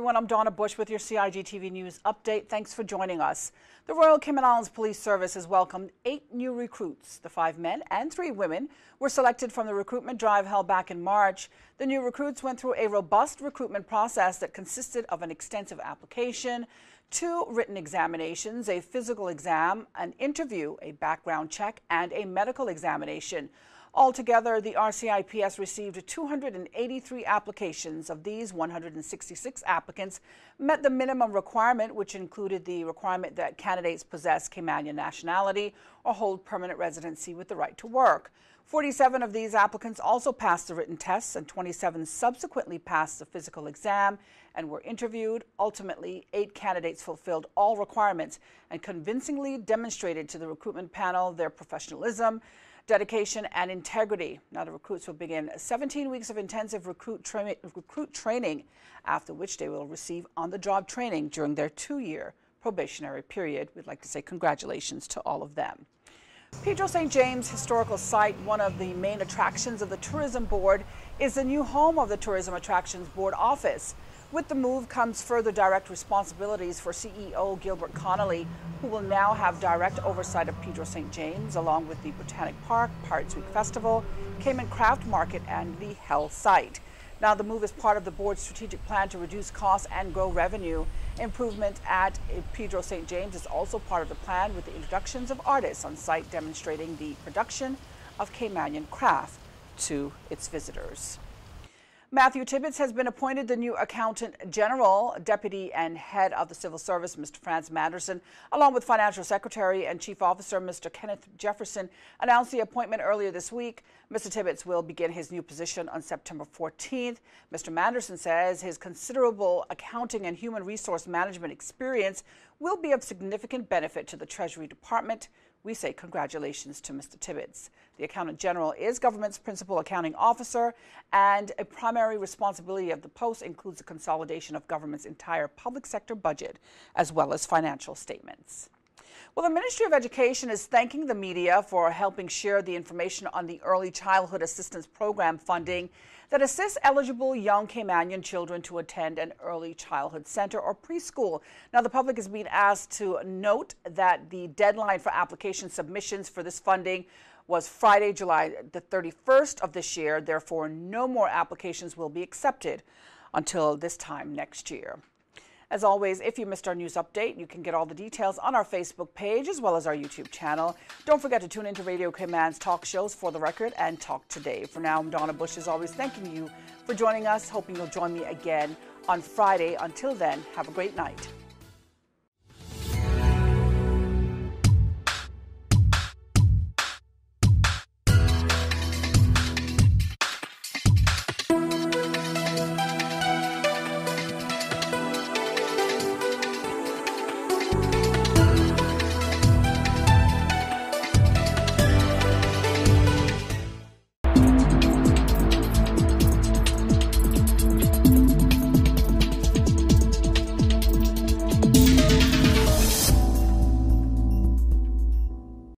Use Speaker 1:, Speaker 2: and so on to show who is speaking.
Speaker 1: everyone. I'm Donna Bush with your CIG TV News update. Thanks for joining us. The Royal Cayman Islands Police Service has welcomed 8 new recruits. The 5 men and 3 women were selected from the recruitment drive held back in March. The new recruits went through a robust recruitment process that consisted of an extensive application, 2 written examinations, a physical exam, an interview, a background check, and a medical examination. Altogether, the RCIPS received 283 applications. Of these, 166 applicants met the minimum requirement, which included the requirement that candidates possess Caymanian nationality or hold permanent residency with the right to work. 47 of these applicants also passed the written tests, and 27 subsequently passed the physical exam and were interviewed. Ultimately, 8 candidates fulfilled all requirements and convincingly demonstrated to the recruitment panel their professionalism, dedication, and integrity. Now, the recruits will begin 17 weeks of intensive recruit training, after which they will receive on-the-job training during their 2-year probationary period. We'd like to say congratulations to all of them. Pedro St James Historical Site, one of the main attractions of the Tourism Board, is the new home of the Tourism Attractions Board office. With the move comes further direct responsibilities for CEO Gilbert Connolly, who will now have direct oversight of Pedro St James, along with the Botanic Park, Pirates Week Festival, Cayman Craft Market, and the Hell site. Now, the move is part of the board's strategic plan to reduce costs and grow revenue. Improvement at Pedro St James is also part of the plan, with the introductions of artists on site demonstrating the production of Caymanian craft to its visitors. Matthew Tibbetts has been appointed the new Accountant General, Deputy and Head of the Civil Service, Mr. Franz Manderson, along with Financial Secretary and Chief Officer, Mr. Kenneth Jefferson, announced the appointment earlier this week. Mr. Tibbetts will begin his new position on September 14th. Mr. Manderson says his considerable accounting and human resource management experience will be of significant benefit to the Treasury Department. We say congratulations to Mr. Tibbetts. The Accountant General is government's principal accounting officer, and a primary responsibility of the post includes the consolidation of government's entire public sector budget, as well as financial statements. Well, the Ministry of Education is thanking the media for helping share the information on the Early Childhood Assistance Program funding that assists eligible young Caymanian children to attend an early childhood center or preschool. Now, the public is being asked to note that the deadline for application submissions for this funding was Friday, July the 31st of this year. Therefore, no more applications will be accepted until this time next year. As always, if you missed our news update, you can get all the details on our Facebook page as well as our YouTube channel. Don't forget to tune into Radio Cayman's talk shows For the Record and Talk Today. For now, I'm Donna Bush, as always, thanking you for joining us, hoping you'll join me again on Friday. Until then, have a great night.